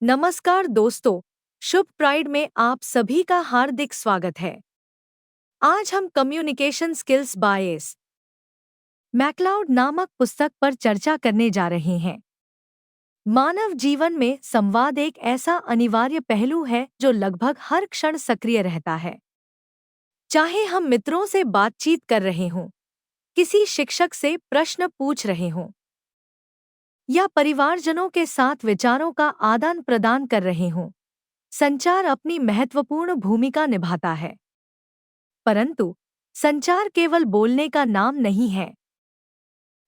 नमस्कार दोस्तों, शुभ प्राइड में आप सभी का हार्दिक स्वागत है। आज हम communication skills by S McLeod नामक पुस्तक पर चर्चा करने जा रहे हैं। मानव जीवन में संवाद एक ऐसा अनिवार्य पहलू है जो लगभग हर क्षण सक्रिय रहता है। चाहे हम मित्रों से बातचीत कर रहे हों, किसी शिक्षक से प्रश्न पूछ रहे हों या परिवारजनों के साथ विचारों का आदान प्रदान कर रहे हों, संचार अपनी महत्वपूर्ण भूमिका निभाता है। परंतु संचार केवल बोलने का नाम नहीं है।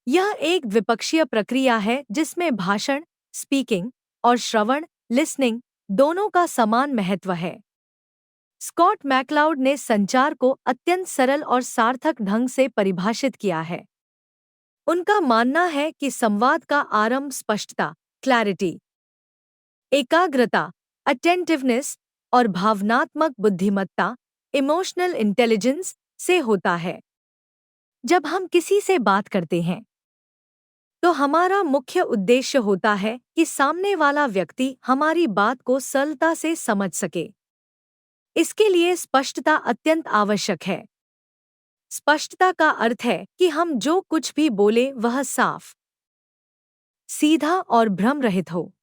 यह एक द्विपक्षीय प्रक्रिया है जिसमें भाषण, स्पीकिंग और श्रवण, लिसनिंग दोनों का समान महत्व है। स्कॉट मैक्लाउड ने संचार को अत्यंत सरल और सार्थक ढंग से परिभाषित किया है। उनका मानना है कि संवाद का आरंभ स्पष्टता, क्लैरिटी, एकाग्रता, अटेंटिवनेस और भावनात्मक बुद्धिमत्ता, इमोशनल इंटेलिजेंस से होता है। जब हम किसी से बात करते हैं तो हमारा मुख्य उद्देश्य होता है कि सामने वाला व्यक्ति हमारी बात को सरलता से समझ सके। इसके लिए स्पष्टता अत्यंत आवश्यक है। स्पष्टता का अर्थ है कि हम जो कुछ भी बोले वह साफ, सीधा और भ्रम रहित हो।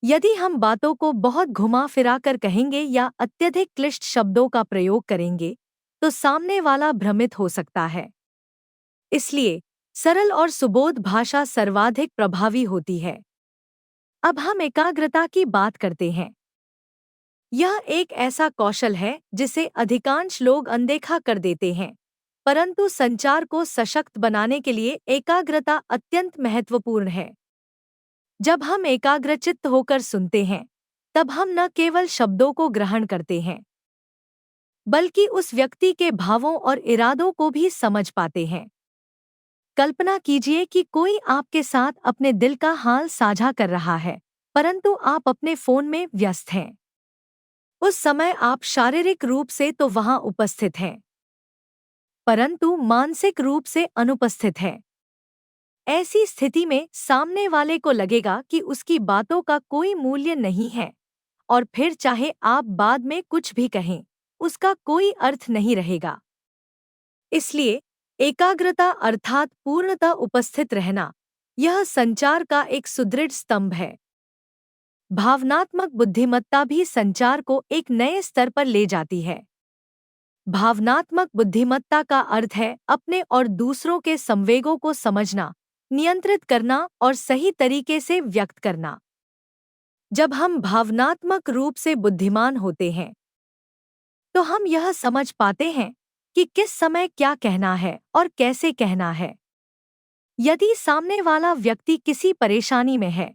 यदि हम बातों को बहुत घुमा फिरा कर कहेंगे या अत्यधिक क्लिष्ट शब्दों का प्रयोग करेंगे तो सामने वाला भ्रमित हो सकता है। इसलिए सरल और सुबोध भाषा सर्वाधिक प्रभावी होती है। अब हम एकाग्रता की बात करते हैं। यह एक ऐसा कौशल है जिसे अधिकांश लोग अनदेखा कर देते हैं, परंतु संचार को सशक्त बनाने के लिए एकाग्रता अत्यंत महत्वपूर्ण है। जब हम एकाग्रचित्त होकर सुनते हैं, तब हम न केवल शब्दों को ग्रहण करते हैं, बल्कि उस व्यक्ति के भावों और इरादों को भी समझ पाते हैं। कल्पना कीजिए कि कोई आपके साथ अपने दिल का हाल साझा कर रहा है, परंतु आप अपने फोन में व्यस्त हैं। उस समय आप शारीरिक रूप से तो वहां उपस्थित हैं, परंतु मानसिक रूप से अनुपस्थित हैं। ऐसी स्थिति में सामने वाले को लगेगा कि उसकी बातों का कोई मूल्य नहीं है, और फिर चाहे आप बाद में कुछ भी कहें, उसका कोई अर्थ नहीं रहेगा। इसलिए एकाग्रता अर्थात पूर्णतः उपस्थित रहना, यह संचार का एक सुदृढ़ स्तंभ है। भावनात्मक बुद्धिमत्ता भी संचार को एक नए स्तर पर ले जाती है। भावनात्मक बुद्धिमत्ता का अर्थ है अपने और दूसरों के संवेगों को समझना, नियंत्रित करना और सही तरीके से व्यक्त करना। जब हम भावनात्मक रूप से बुद्धिमान होते हैं, तो हम यह समझ पाते हैं कि किस समय क्या कहना है और कैसे कहना है। यदि सामने वाला व्यक्ति किसी परेशानी में है,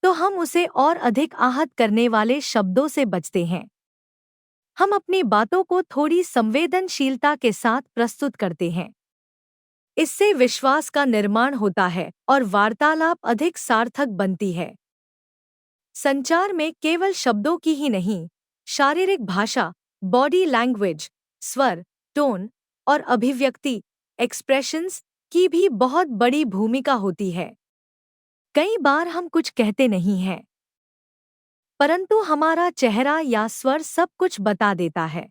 तो हम उसे और अधिक आहत करने वाले शब्दों से बचते हैं। हम अपनी बातों को थोड़ी संवेदनशीलता के साथ प्रस्तुत करते हैं। इससे विश्वास का निर्माण होता है और वार्तालाप अधिक सार्थक बनती है। संचार में केवल शब्दों की ही नहीं, शारीरिक भाषा, बॉडी लैंग्वेज, स्वर, टोन और अभिव्यक्ति, एक्सप्रेशंस की भी बहुत बड़ी भूमिका होती है। कई बार हम कुछ कहते नहीं हैं, परंतु हमारा चेहरा या स्वर सब कुछ बता देता है।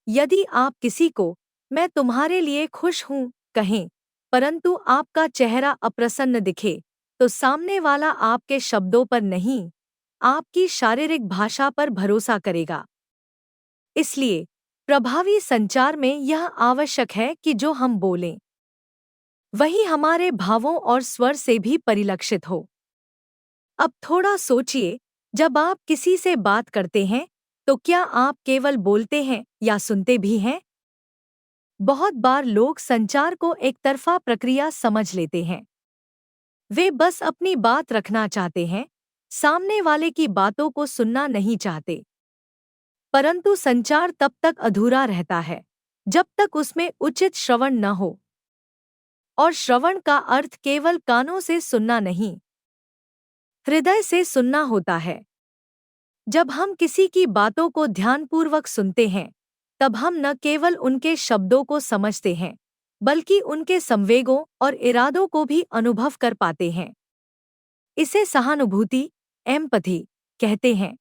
यदि आप किसी को "मैं तुम्हारे लिए खुश हूं" कहें, परंतु आपका चेहरा अप्रसन्न दिखे, तो सामने वाला आपके शब्दों पर नहीं, आपकी शारीरिक भाषा पर भरोसा करेगा। इसलिए प्रभावी संचार में यह आवश्यक है कि जो हम बोलें, वही हमारे भावों और स्वर से भी परिलक्षित हो। अब थोड़ा सोचिए, जब आप किसी से बात करते हैं, तो क्या आप केवल बोलते हैं या सुनते भी हैं? बहुत बार लोग संचार को एकतरफा प्रक्रिया समझ लेते हैं। वे बस अपनी बात रखना चाहते हैं, सामने वाले की बातों को सुनना नहीं चाहते। परंतु संचार तब तक अधूरा रहता है जब तक उसमें उचित श्रवण न हो। और श्रवण का अर्थ केवल कानों से सुनना नहीं, हृदय से सुनना होता है। जब हम किसी की बातों को ध्यानपूर्वक सुनते हैं, तब हम न केवल उनके शब्दों को समझते हैं, बल्कि उनके संवेगों और इरादों को भी अनुभव कर पाते हैं। इसे सहानुभूति एम्पैथी कहते हैं।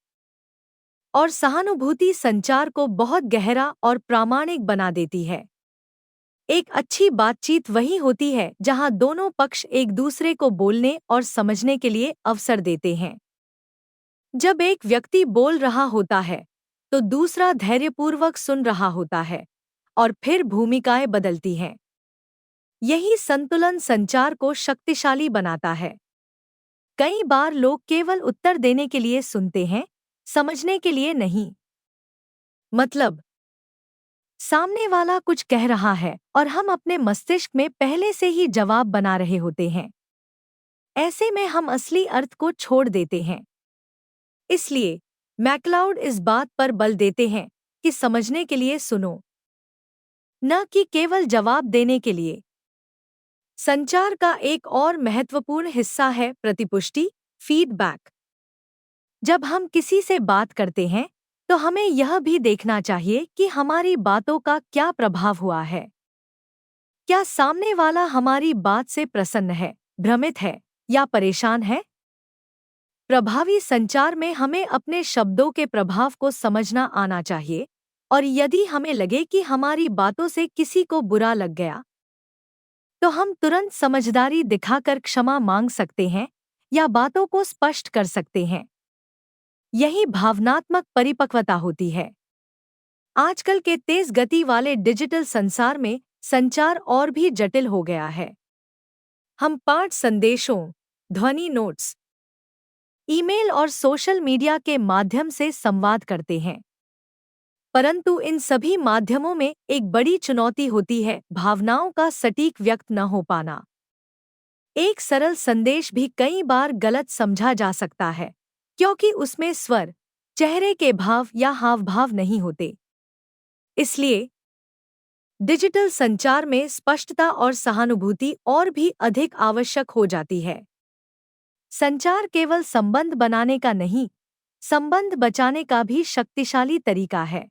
और सहानुभूति संचार को बहुत गहरा और प्रामाणिक बना देती है। एक अच्छी बातचीत वही होती है जहां दोनों पक्ष एक दूसरे को बोलने और समझने के लिए अवसर देते हैं। जब एक व्यक्ति बोल रहा होता है तो दूसरा धैर्यपूर्वक सुन रहा होता है और फिर भूमिकाएं बदलती हैं। यही संतुलन संचार को शक्तिशाली बनाता है। कई बार लोग केवल उत्तर देने के लिए सुनते हैं, समझने के लिए नहीं। मतलब, सामने वाला कुछ कह रहा है और हम अपने मस्तिष्क में पहले से ही जवाब बना रहे होते हैं। ऐसे में हम असली अर्थ को छोड़ देते हैं। इसलिए मैक्लाउड इस बात पर बल देते हैं कि समझने के लिए सुनो, न कि केवल जवाब देने के लिए। संचार का एक और महत्वपूर्ण हिस्सा है प्रतिपुष्टि, फीडबैक। जब हम किसी से बात करते हैं तो हमें यह भी देखना चाहिए कि हमारी बातों का क्या प्रभाव हुआ है। क्या सामने वाला हमारी बात से प्रसन्न है, भ्रमित है या परेशान है? प्रभावी संचार में हमें अपने शब्दों के प्रभाव को समझना आना चाहिए, और यदि हमें लगे कि हमारी बातों से किसी को बुरा लग गया, तो हम तुरंत समझदारी दिखाकर क्षमा मांग सकते हैं या बातों को स्पष्ट कर सकते हैं। यही भावनात्मक परिपक्वता होती है। आजकल के तेज गति वाले डिजिटल संसार में संचार और भी जटिल हो गया है। हम पाठ संदेशों, ध्वनि नोट्स, ईमेल और सोशल मीडिया के माध्यम से संवाद करते हैं। परंतु इन सभी माध्यमों में एक बड़ी चुनौती होती है भावनाओं का सटीक व्यक्त न हो पाना। एक सरल संदेश भी कई बार गलत समझा जा सकता है, क्योंकि उसमें स्वर, चेहरे के भाव या हावभाव नहीं होते। इसलिए डिजिटल संचार में स्पष्टता और सहानुभूति और भी अधिक आवश्यक हो जाती है। संचार केवल संबंध बनाने का नहीं, संबंध बचाने का भी शक्तिशाली तरीका है।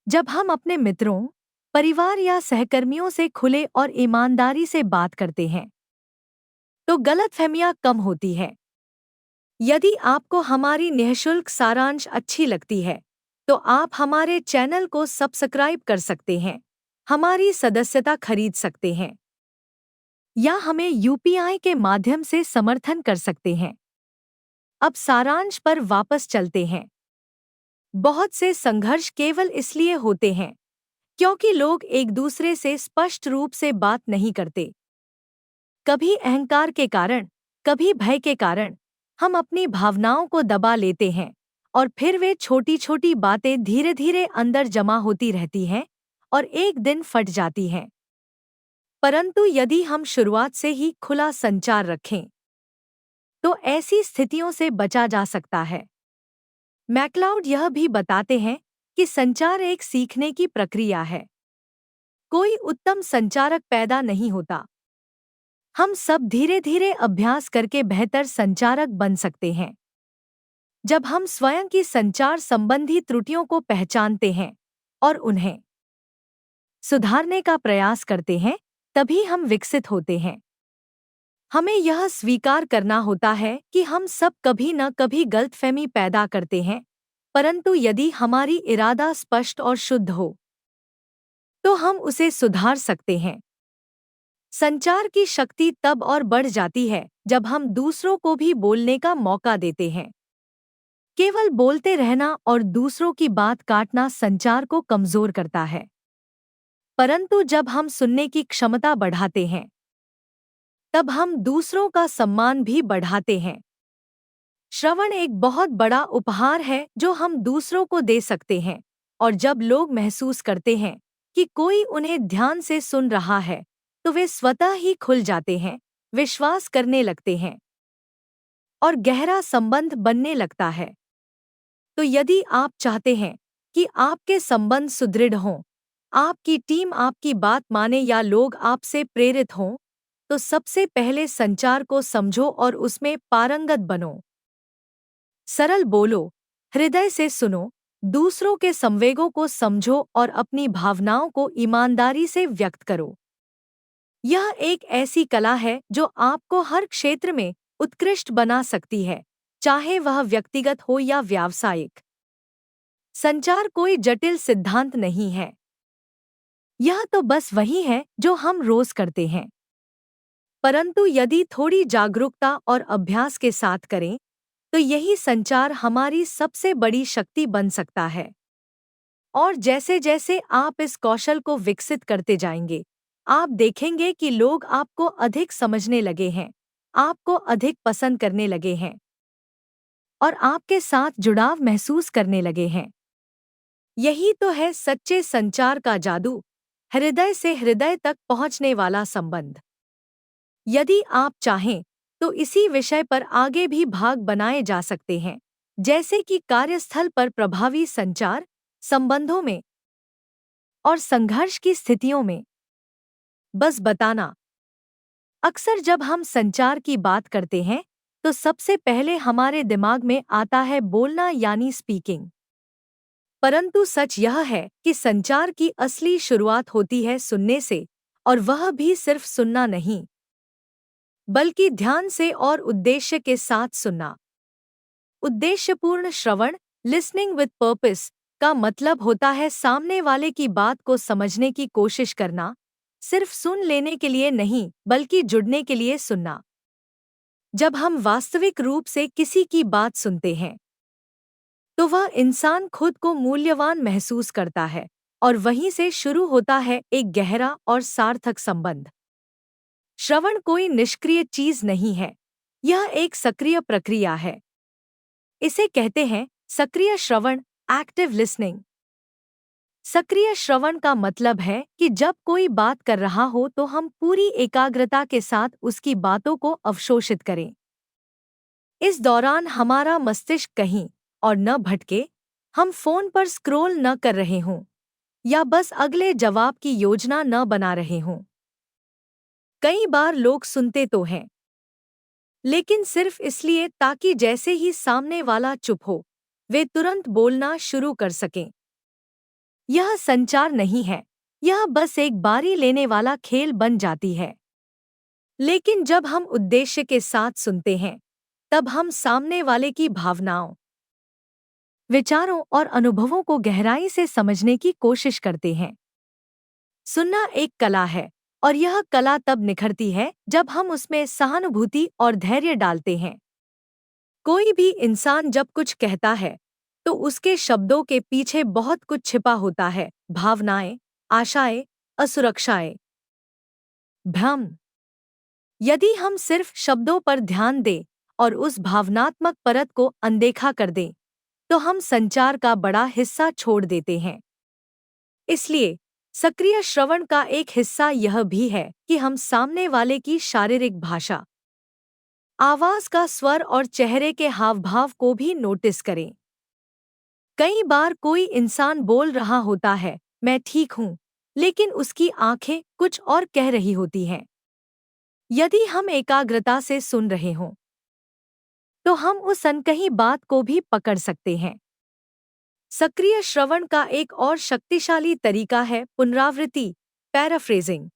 जब हम अपने मित्रों, परिवार या सहकर्मियों से खुले और ईमानदारी से बात करते हैं, तो गलतफहमियां कम होती हैं। यदि आपको हमारी निःशुल्क सारांश अच्छी लगती है, तो आप हमारे चैनल को सब्सक्राइब कर सकते हैं, हमारी सदस्यता खरीद सकते हैं, या हमें यूपीआई के माध्यम से समर्थन कर सकते हैं। अब सारांश पर वापस चलते हैं। बहुत से संघर्ष केवल इसलिए होते हैं क्योंकि लोग एक दूसरे से स्पष्ट रूप से बात नहीं करते। कभी अहंकार के कारण, कभी भय के कारण हम अपनी भावनाओं को दबा लेते हैं, और फिर वे छोटी छोटी बातें धीरे धीरे अंदर जमा होती रहती हैं और एक दिन फट जाती हैं। परंतु यदि हम शुरुआत से ही खुला संचार रखें, तो ऐसी स्थितियों से बचा जा सकता है। मैक्लाउड यह भी बताते हैं कि संचार एक सीखने की प्रक्रिया है। कोई उत्तम संचारक पैदा नहीं होता। हम सब धीरे धीरे अभ्यास करके बेहतर संचारक बन सकते हैं। जब हम स्वयं की संचार संबंधी त्रुटियों को पहचानते हैं और उन्हें सुधारने का प्रयास करते हैं, तभी हम विकसित होते हैं। हमें यह स्वीकार करना होता है कि हम सब कभी न कभी गलतफहमी पैदा करते हैं, परंतु यदि हमारी इरादा स्पष्ट और शुद्ध हो, तो हम उसे सुधार सकते हैं। संचार की शक्ति तब और बढ़ जाती है जब हम दूसरों को भी बोलने का मौका देते हैं। केवल बोलते रहना और दूसरों की बात काटना संचार को कमजोर करता है। परंतु जब हम सुनने की क्षमता बढ़ाते हैं, तब हम दूसरों का सम्मान भी बढ़ाते हैं। श्रवण एक बहुत बड़ा उपहार है जो हम दूसरों को दे सकते हैं, और जब लोग महसूस करते हैं कि कोई उन्हें ध्यान से सुन रहा है, तो वे स्वतः ही खुल जाते हैं, विश्वास करने लगते हैं और गहरा संबंध बनने लगता है। तो यदि आप चाहते हैं कि आपके संबंध सुदृढ़ हों, आपकी टीम आपकी बात माने या लोग आपसे प्रेरित हों, तो सबसे पहले संचार को समझो और उसमें पारंगत बनो। सरल बोलो, हृदय से सुनो, दूसरों के संवेगों को समझो और अपनी भावनाओं को ईमानदारी से व्यक्त करो। यह एक ऐसी कला है जो आपको हर क्षेत्र में उत्कृष्ट बना सकती है, चाहे वह व्यक्तिगत हो या व्यावसायिक। संचार कोई जटिल सिद्धांत नहीं है। यह तो बस वही है जो हम रोज करते हैं। परंतु यदि थोड़ी जागरूकता और अभ्यास के साथ करें, तो यही संचार हमारी सबसे बड़ी शक्ति बन सकता है। और जैसे जैसे आप इस कौशल को विकसित करते जाएंगे, आप देखेंगे कि लोग आपको अधिक समझने लगे हैं, आपको अधिक पसंद करने लगे हैं और आपके साथ जुड़ाव महसूस करने लगे हैं। यही तो है सच्चे संचार का जादू, हृदय से हृदय तक पहुंचने वाला संबंध। यदि आप चाहें तो इसी विषय पर आगे भी भाग बनाए जा सकते हैं, जैसे कि कार्यस्थल पर प्रभावी संचार, संबंधों में और संघर्ष की स्थितियों में। बस बताना, अक्सर जब हम संचार की बात करते हैं तो सबसे पहले हमारे दिमाग में आता है बोलना यानी स्पीकिंग। परंतु सच यह है कि संचार की असली शुरुआत होती है सुनने से, और वह भी सिर्फ सुनना नहीं, बल्कि ध्यान से और उद्देश्य के साथ सुनना। उद्देश्यपूर्ण श्रवण, लिसनिंग विद पर्पस, का मतलब होता है सामने वाले की बात को समझने की कोशिश करना, सिर्फ सुन लेने के लिए नहीं बल्कि जुड़ने के लिए सुनना। जब हम वास्तविक रूप से किसी की बात सुनते हैं, तो वह इंसान खुद को मूल्यवान महसूस करता है और वहीं से शुरू होता है एक गहरा और सार्थक संबंध। श्रवण कोई निष्क्रिय चीज नहीं है, यह एक सक्रिय प्रक्रिया है। इसे कहते हैं सक्रिय श्रवण, एक्टिव लिसनिंग। सक्रिय श्रवण का मतलब है कि जब कोई बात कर रहा हो तो हम पूरी एकाग्रता के साथ उसकी बातों को अवशोषित करें। इस दौरान हमारा मस्तिष्क कहीं और न भटके, हम फोन पर स्क्रॉल न कर रहे हों या बस अगले जवाब की योजना न बना रहे हों। कई बार लोग सुनते तो हैं, लेकिन सिर्फ इसलिए ताकि जैसे ही सामने वाला चुप हो, वे तुरंत बोलना शुरू कर सकें। यह संचार नहीं है, यह बस एक बारी लेने वाला खेल बन जाती है। लेकिन जब हम उद्देश्य के साथ सुनते हैं, तब हम सामने वाले की भावनाओं, विचारों और अनुभवों को गहराई से समझने की कोशिश करते हैं। सुनना एक कला है, और यह कला तब निखरती है जब हम उसमें सहानुभूति और धैर्य डालते हैं। कोई भी इंसान जब कुछ कहता है, तो उसके शब्दों के पीछे बहुत कुछ छिपा होता है, भावनाएं, आशाएं, असुरक्षाएं, भ्रम। यदि हम सिर्फ शब्दों पर ध्यान दें और उस भावनात्मक परत को अनदेखा कर दें, तो हम संचार का बड़ा हिस्सा छोड़ देते हैं। इसलिए सक्रिय श्रवण का एक हिस्सा यह भी है कि हम सामने वाले की शारीरिक भाषा, आवाज का स्वर और चेहरे के हावभाव को भी नोटिस करें। कई बार कोई इंसान बोल रहा होता है, मैं ठीक हूँ, लेकिन उसकी आंखें कुछ और कह रही होती हैं। यदि हम एकाग्रता से सुन रहे हों, तो हम उस अनकही बात को भी पकड़ सकते हैं। सक्रिय श्रवण का एक और शक्तिशाली तरीका है पुनरावृत्ति, पैराफ्रेजिंग।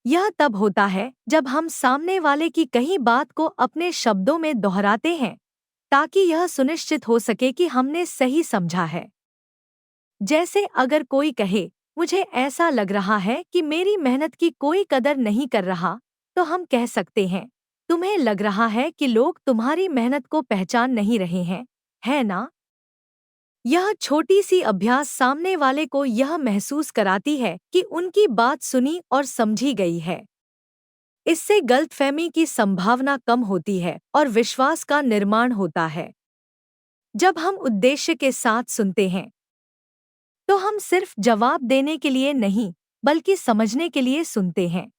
यह तब होता है जब हम सामने वाले की कही बात को अपने शब्दों में दोहराते हैं, ताकि यह सुनिश्चित हो सके कि हमने सही समझा है। जैसे अगर कोई कहे, मुझे ऐसा लग रहा है कि मेरी मेहनत की कोई कदर नहीं कर रहा, तो हम कह सकते हैं, तुम्हें लग रहा है कि लोग तुम्हारी मेहनत को पहचान नहीं रहे हैं, है ना? यह छोटी सी अभ्यास सामने वाले को यह महसूस कराती है कि उनकी बात सुनी और समझी गई है। इससे गलतफहमी की संभावना कम होती है और विश्वास का निर्माण होता है। जब हम उद्देश्य के साथ सुनते हैं, तो हम सिर्फ जवाब देने के लिए नहीं, बल्कि समझने के लिए सुनते हैं।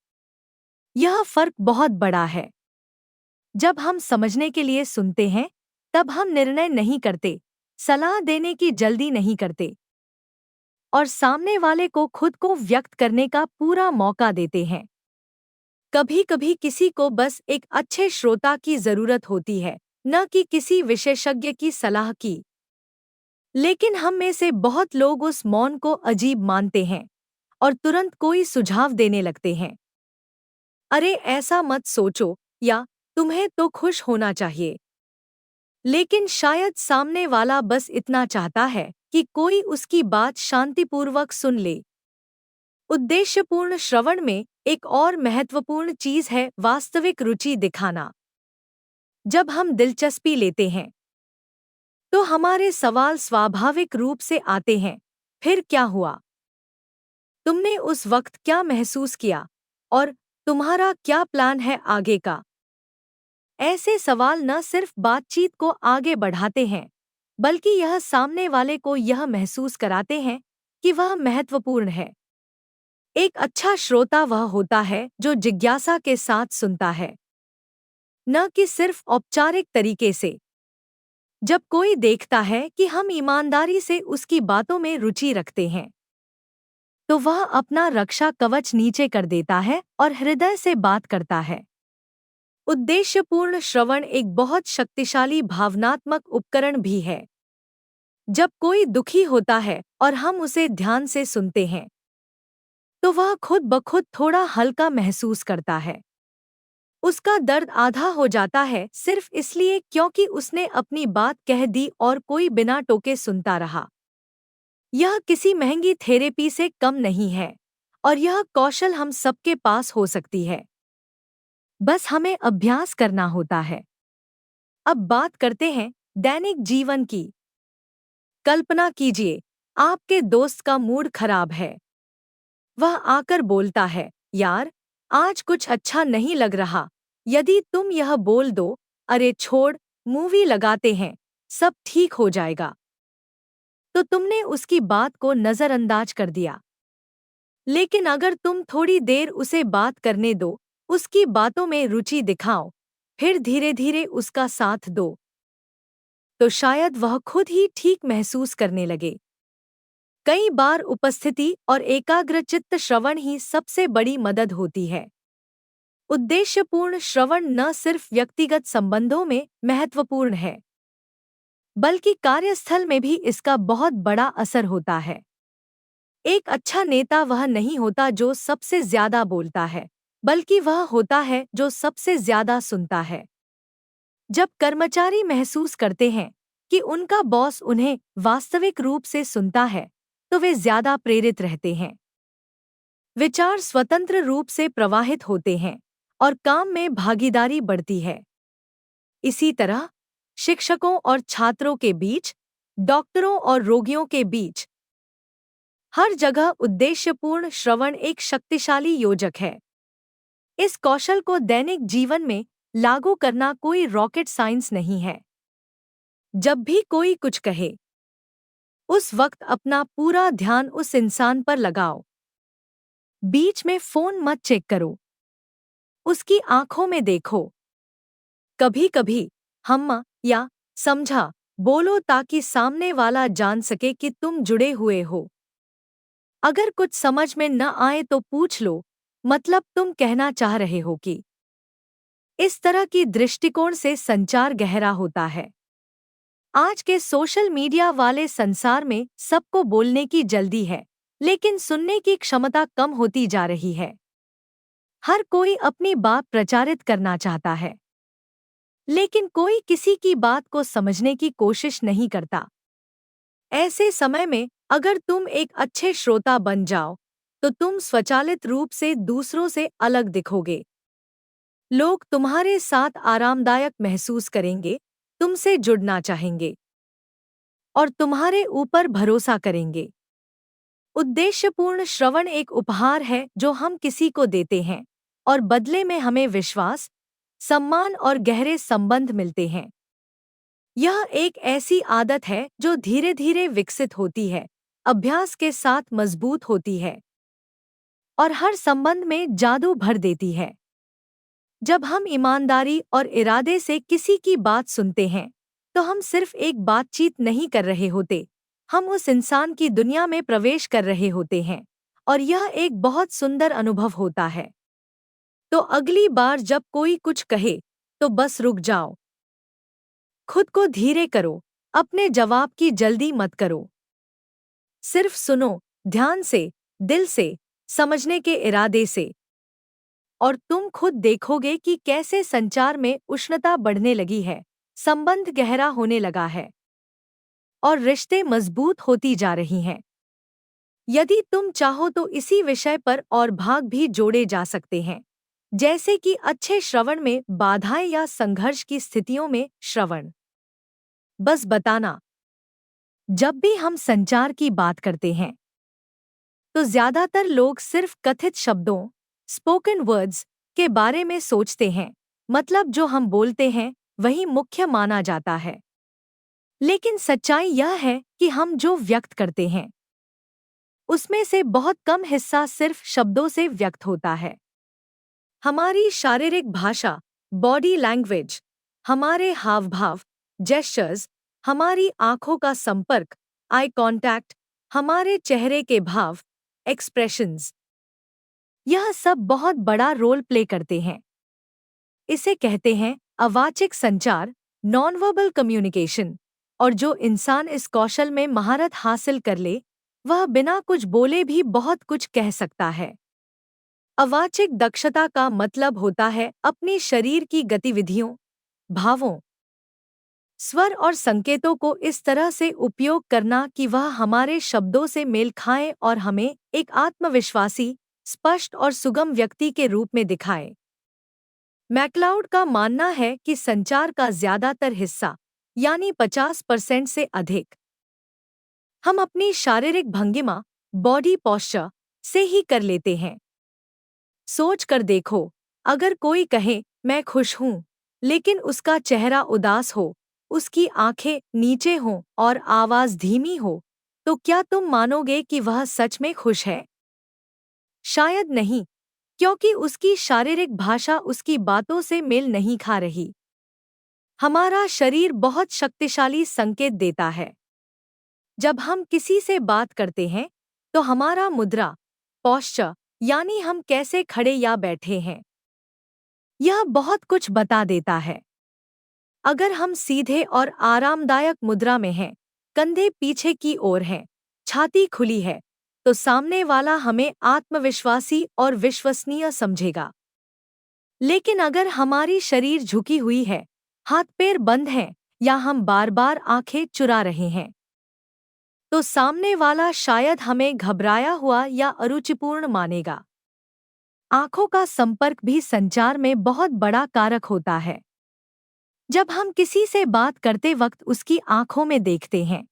यह फर्क बहुत बड़ा है। जब हम समझने के लिए सुनते हैं, तब हम निर्णय नहीं करते, सलाह देने की जल्दी नहीं करते और सामने वाले को खुद को व्यक्त करने का पूरा मौका देते हैं। कभी-कभी किसी को बस एक अच्छे श्रोता की जरूरत होती है, न कि किसी विशेषज्ञ की सलाह की। लेकिन हम में से बहुत लोग उस मौन को अजीब मानते हैं और तुरंत कोई सुझाव देने लगते हैं। अरे ऐसा मत सोचो, या तुम्हें तो खुश होना चाहिए। लेकिन शायद सामने वाला बस इतना चाहता है कि कोई उसकी बात शांतिपूर्वक सुन ले। उद्देश्यपूर्ण श्रवण में एक और महत्वपूर्ण चीज है वास्तविक रुचि दिखाना। जब हम दिलचस्पी लेते हैं तो हमारे सवाल स्वाभाविक रूप से आते हैं, फिर क्या हुआ? तुमने उस वक्त क्या महसूस किया? और तुम्हारा क्या प्लान है आगे का? ऐसे सवाल न सिर्फ बातचीत को आगे बढ़ाते हैं, बल्कि यह सामने वाले को यह महसूस कराते हैं कि वह महत्वपूर्ण है। एक अच्छा श्रोता वह होता है जो जिज्ञासा के साथ सुनता है, न कि सिर्फ औपचारिक तरीके से। जब कोई देखता है कि हम ईमानदारी से उसकी बातों में रुचि रखते हैं, तो वह अपना रक्षा कवच नीचे कर देता है और हृदय से बात करता है। उद्देश्यपूर्ण श्रवण एक बहुत शक्तिशाली भावनात्मक उपकरण भी है। जब कोई दुखी होता है और हम उसे ध्यान से सुनते हैं, तो वह खुद ब खुद थोड़ा हल्का महसूस करता है। उसका दर्द आधा हो जाता है सिर्फ इसलिए क्योंकि उसने अपनी बात कह दी और कोई बिना टोके सुनता रहा। यह किसी महंगी थेरेपी से कम नहीं है, और यह कौशल हम सबके पास हो सकती है। बस हमें अभ्यास करना होता है। अब बात करते हैं दैनिक जीवन की। कल्पना कीजिए, आपके दोस्त का मूड खराब है। वह आकर बोलता है, यार, आज कुछ अच्छा नहीं लग रहा। यदि तुम यह बोल दो, अरे छोड़, मूवी लगाते हैं, सब ठीक हो जाएगा, तो तुमने उसकी बात को नजरअंदाज कर दिया। लेकिन अगर तुम थोड़ी देर उसे बात करने दो, उसकी बातों में रुचि दिखाओ, फिर धीरे धीरे उसका साथ दो, तो शायद वह खुद ही ठीक महसूस करने लगे। कई बार उपस्थिति और एकाग्रचित्त श्रवण ही सबसे बड़ी मदद होती है। उद्देश्यपूर्ण श्रवण न सिर्फ व्यक्तिगत संबंधों में महत्वपूर्ण है, बल्कि कार्यस्थल में भी इसका बहुत बड़ा असर होता है। एक अच्छा नेता वह नहीं होता जो सबसे ज्यादा बोलता है, बल्कि वह होता है जो सबसे ज्यादा सुनता है। जब कर्मचारी महसूस करते हैं कि उनका बॉस उन्हें वास्तविक रूप से सुनता है, तो वे ज्यादा प्रेरित रहते हैं। विचार स्वतंत्र रूप से प्रवाहित होते हैं और काम में भागीदारी बढ़ती है। इसी तरह शिक्षकों और छात्रों के बीच, डॉक्टरों और रोगियों के बीच, हर जगह उद्देश्यपूर्ण श्रवण एक शक्तिशाली योजक है। इस कौशल को दैनिक जीवन में लागू करना कोई रॉकेट साइंस नहीं है। जब भी कोई कुछ कहे, उस वक्त अपना पूरा ध्यान उस इंसान पर लगाओ। बीच में फोन मत चेक करो, उसकी आंखों में देखो। कभी-कभी हम्मा या समझा बोलो ताकि सामने वाला जान सके कि तुम जुड़े हुए हो। अगर कुछ समझ में न आए तो पूछ लो, मतलब तुम कहना चाह रहे हो कि। इस तरह की दृष्टिकोण से संचार गहरा होता है। आज के सोशल मीडिया वाले संसार में सबको बोलने की जल्दी है, लेकिन सुनने की क्षमता कम होती जा रही है। हर कोई अपनी बात प्रचारित करना चाहता है, लेकिन कोई किसी की बात को समझने की कोशिश नहीं करता। ऐसे समय में अगर तुम एक अच्छे श्रोता बन जाओ, तो तुम स्वचालित रूप से दूसरों से अलग दिखोगे। लोग तुम्हारे साथ आरामदायक महसूस करेंगे, तुमसे जुड़ना चाहेंगे और तुम्हारे ऊपर भरोसा करेंगे। उद्देश्यपूर्ण श्रवण एक उपहार है जो हम किसी को देते हैं, और बदले में हमें विश्वास, सम्मान और गहरे संबंध मिलते हैं। यह एक ऐसी आदत है जो धीरे धीरे विकसित होती है, अभ्यास के साथ मजबूत होती है और हर संबंध में जादू भर देती है। जब हम ईमानदारी और इरादे से किसी की बात सुनते हैं, तो हम सिर्फ एक बातचीत नहीं कर रहे होते, हम उस इंसान की दुनिया में प्रवेश कर रहे होते हैं, और यह एक बहुत सुंदर अनुभव होता है। तो अगली बार जब कोई कुछ कहे, तो बस रुक जाओ। खुद को धीरे करो, अपने जवाब की जल्दी मत करो। सिर्फ सुनो, ध्यान से, दिल से, समझने के इरादे से, और तुम खुद देखोगे कि कैसे संचार में उष्णता बढ़ने लगी है, संबंध गहरा होने लगा है और रिश्ते मजबूत होती जा रही हैं। यदि तुम चाहो तो इसी विषय पर और भाग भी जोड़े जा सकते हैं, जैसे कि अच्छे श्रवण में बाधाएं या संघर्ष की स्थितियों में श्रवण। बस बताना, जब भी हम संचार की बात करते हैं तो ज्यादातर लोग सिर्फ कथित शब्दों, स्पोकन वर्ड्स के बारे में सोचते हैं, मतलब जो हम बोलते हैं वही मुख्य माना जाता है। लेकिन सच्चाई यह है कि हम जो व्यक्त करते हैं उसमें से बहुत कम हिस्सा सिर्फ शब्दों से व्यक्त होता है। हमारी शारीरिक भाषा, बॉडी लैंग्वेज, हमारे हाव भाव, जेस्चर्स, हमारी आंखों का संपर्क, आई कांटेक्ट, हमारे चेहरे के भाव, एक्सप्रेशंस, यह सब बहुत बड़ा रोल प्ले करते हैं। इसे कहते हैं अवाचिक संचार, नॉनवर्बल कम्युनिकेशन। और जो इंसान इस कौशल में महारत हासिल कर ले, वह बिना कुछ बोले भी बहुत कुछ कह सकता है। अवाचिक दक्षता का मतलब होता है अपने शरीर की गतिविधियों, भावों, स्वर और संकेतों को इस तरह से उपयोग करना कि वह हमारे शब्दों से मेल खाए और हमें एक आत्मविश्वासी, स्पष्ट और सुगम व्यक्ति के रूप में दिखाए। मैक्लाउड का मानना है कि संचार का ज्यादातर हिस्सा, यानी 50% से अधिक, हम अपनी शारीरिक भंगिमा, बॉडी पोस्चर से ही कर लेते हैं। सोच कर देखो, अगर कोई कहे मैं खुश हूं, लेकिन उसका चेहरा उदास हो, उसकी आंखें नीचे हों और आवाज धीमी हो, तो क्या तुम मानोगे कि वह सच में खुश है? शायद नहीं, क्योंकि उसकी शारीरिक भाषा उसकी बातों से मेल नहीं खा रही। हमारा शरीर बहुत शक्तिशाली संकेत देता है। जब हम किसी से बात करते हैं तो हमारा मुद्रा, पोस्चर, यानी हम कैसे खड़े या बैठे हैं, यह बहुत कुछ बता देता है। अगर हम सीधे और आरामदायक मुद्रा में हैं, कंधे पीछे की ओर हैं, छाती खुली है, तो सामने वाला हमें आत्मविश्वासी और विश्वसनीय समझेगा। लेकिन अगर हमारी शरीर झुकी हुई है, हाथ पैर बंद हैं या हम बार बार आंखें चुरा रहे हैं, तो सामने वाला शायद हमें घबराया हुआ या अरुचिपूर्ण मानेगा। आंखों का संपर्क भी संचार में बहुत बड़ा कारक होता है। जब हम किसी से बात करते वक्त उसकी आंखों में देखते हैं,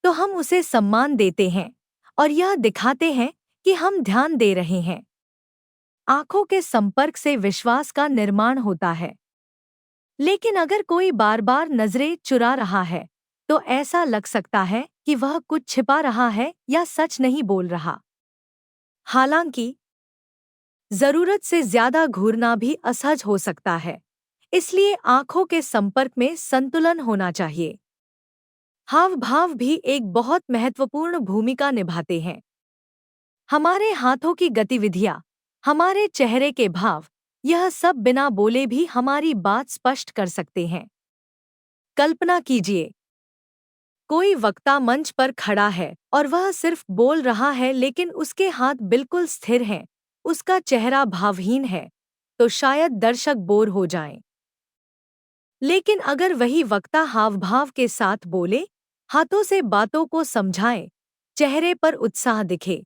तो हम उसे सम्मान देते हैं और यह दिखाते हैं कि हम ध्यान दे रहे हैं। आंखों के संपर्क से विश्वास का निर्माण होता है। लेकिन अगर कोई बार बार नजरें चुरा रहा है, तो ऐसा लग सकता है कि वह कुछ छिपा रहा है या सच नहीं बोल रहा। हालांकि जरूरत से ज्यादा घूरना भी असहज हो सकता है, इसलिए आंखों के संपर्क में संतुलन होना चाहिए। हाव भाव भी एक बहुत महत्वपूर्ण भूमिका निभाते हैं। हमारे हाथों की गतिविधियां, हमारे चेहरे के भाव, यह सब बिना बोले भी हमारी बात स्पष्ट कर सकते हैं। कल्पना कीजिए, कोई वक्ता मंच पर खड़ा है और वह सिर्फ बोल रहा है लेकिन उसके हाथ बिल्कुल स्थिर हैं, उसका चेहरा भावहीन है, तो शायद दर्शक बोर हो जाएं। लेकिन अगर वही वक्ता हावभाव के साथ बोले, हाथों से बातों को समझाए, चेहरे पर उत्साह दिखे,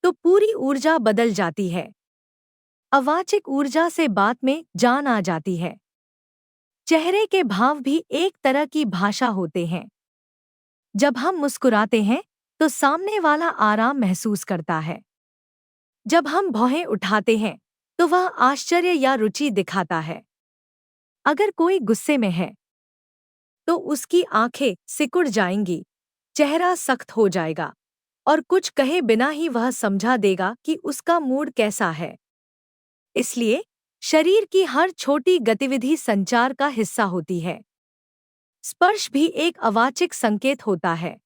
तो पूरी ऊर्जा बदल जाती है। अवाचिक ऊर्जा से बात में जान आ जाती है। चेहरे के भाव भी एक तरह की भाषा होते हैं। जब हम मुस्कुराते हैं तो सामने वाला आराम महसूस करता है। जब हम भौहें उठाते हैं तो वह आश्चर्य या रुचि दिखाता है। अगर कोई गुस्से में है तो उसकी आंखें सिकुड़ जाएंगी, चेहरा सख्त हो जाएगा और कुछ कहे बिना ही वह समझा देगा कि उसका मूड कैसा है। इसलिए शरीर की हर छोटी गतिविधि संचार का हिस्सा होती है। स्पर्श भी एक अवाचिक संकेत होता है।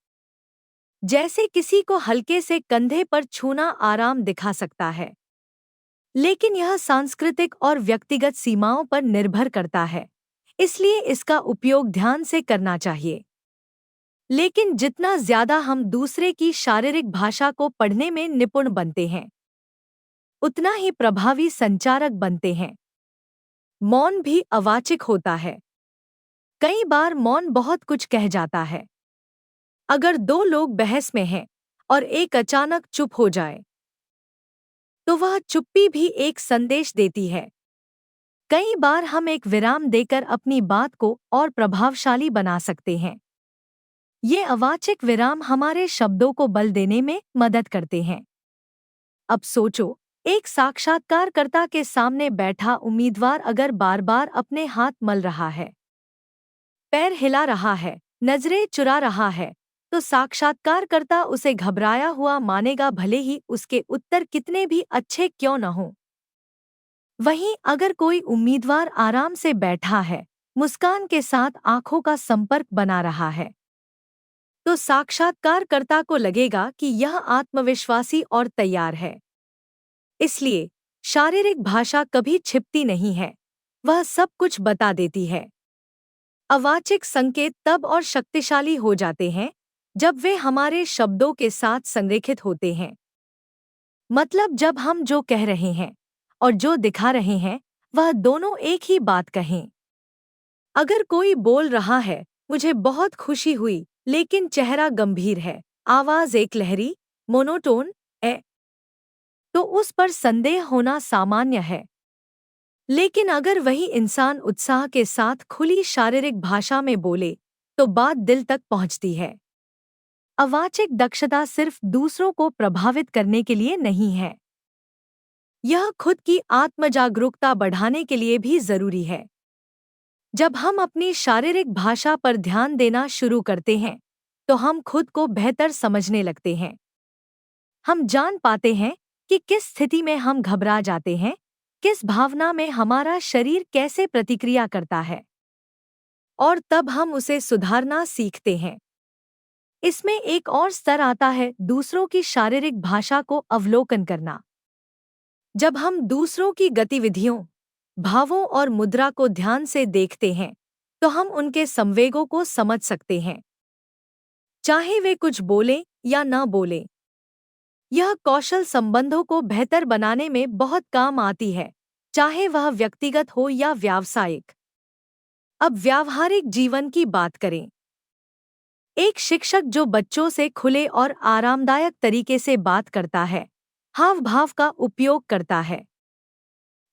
जैसे किसी को हल्के से कंधे पर छूना आराम दिखा सकता है, लेकिन यह सांस्कृतिक और व्यक्तिगत सीमाओं पर निर्भर करता है, इसलिए इसका उपयोग ध्यान से करना चाहिए। लेकिन जितना ज्यादा हम दूसरे की शारीरिक भाषा को पढ़ने में निपुण बनते हैं, उतना ही प्रभावी संचारक बनते हैं। मौन भी अवाचिक होता है। कई बार मौन बहुत कुछ कह जाता है। अगर दो लोग बहस में हैं और एक अचानक चुप हो जाए, तो वह चुप्पी भी एक संदेश देती है। कई बार हम एक विराम देकर अपनी बात को और प्रभावशाली बना सकते हैं। ये अवाच्य विराम हमारे शब्दों को बल देने में मदद करते हैं। अब सोचो, एक साक्षात्कारकर्ता के सामने बैठा उम्मीदवार अगर बार बार अपने हाथ मल रहा है, पैर हिला रहा है, नजरें चुरा रहा है, तो साक्षात्कारकर्ता उसे घबराया हुआ मानेगा, भले ही उसके उत्तर कितने भी अच्छे क्यों न हों। वहीं अगर कोई उम्मीदवार आराम से बैठा है, मुस्कान के साथ आंखों का संपर्क बना रहा है, तो साक्षात्कारकर्ता को लगेगा कि यह आत्मविश्वासी और तैयार है। इसलिए शारीरिक भाषा कभी छिपती नहीं है, वह सब कुछ बता देती है। अवाचिक संकेत तब और शक्तिशाली हो जाते हैं जब वे हमारे शब्दों के साथ संरेखित होते हैं। मतलब जब हम जो कह रहे हैं और जो दिखा रहे हैं, वह दोनों एक ही बात कहें। अगर कोई बोल रहा है, मुझे बहुत खुशी हुई, लेकिन चेहरा गंभीर है, आवाज एक लहरी, मोनोटोन है, तो उस पर संदेह होना सामान्य है। लेकिन अगर वही इंसान उत्साह के साथ खुली शारीरिक भाषा में बोले, तो बात दिल तक पहुंचती है। अवाचिक दक्षता सिर्फ दूसरों को प्रभावित करने के लिए नहीं है, यह खुद की आत्मजागरूकता बढ़ाने के लिए भी जरूरी है। जब हम अपनी शारीरिक भाषा पर ध्यान देना शुरू करते हैं, तो हम खुद को बेहतर समझने लगते हैं। हम जान पाते हैं कि किस स्थिति में हम घबरा जाते हैं, किस भावना में हमारा शरीर कैसे प्रतिक्रिया करता है, और तब हम उसे सुधारना सीखते हैं। इसमें एक और स्तर आता है, दूसरों की शारीरिक भाषा को अवलोकन करना। जब हम दूसरों की गतिविधियों, भावों और मुद्रा को ध्यान से देखते हैं, तो हम उनके संवेगों को समझ सकते हैं, चाहे वे कुछ बोलें या न बोलें। यह कौशल संबंधों को बेहतर बनाने में बहुत काम आती है, चाहे वह व्यक्तिगत हो या व्यावसायिक। अब व्यावहारिक जीवन की बात करें। एक शिक्षक जो बच्चों से खुले और आरामदायक तरीके से बात करता है, हाव भाव का उपयोग करता है,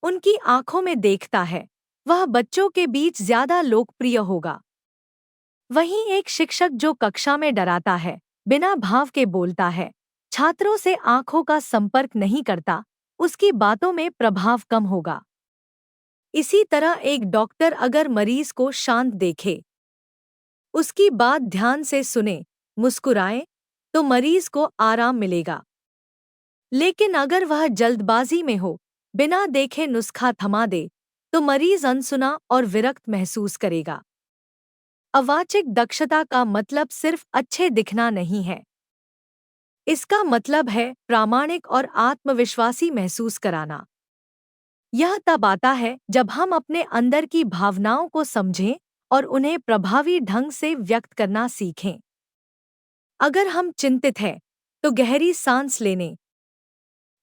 उनकी आंखों में देखता है, वह बच्चों के बीच ज्यादा लोकप्रिय होगा। वहीं एक शिक्षक जो कक्षा में डराता है, बिना भाव के बोलता है, छात्रों से आंखों का संपर्क नहीं करता, उसकी बातों में प्रभाव कम होगा। इसी तरह एक डॉक्टर अगर मरीज को शांत देखे, उसकी बात ध्यान से सुने, मुस्कुराए, तो मरीज को आराम मिलेगा। लेकिन अगर वह जल्दबाजी में हो, बिना देखे नुस्खा थमा दे, तो मरीज अनसुना और विरक्त महसूस करेगा। अवाचिक दक्षता का मतलब सिर्फ अच्छे दिखना नहीं है, इसका मतलब है प्रामाणिक और आत्मविश्वासी महसूस कराना। यह तब आता है जब हम अपने अंदर की भावनाओं को समझें और उन्हें प्रभावी ढंग से व्यक्त करना सीखें। अगर हम चिंतित हैं, तो गहरी सांस लेने,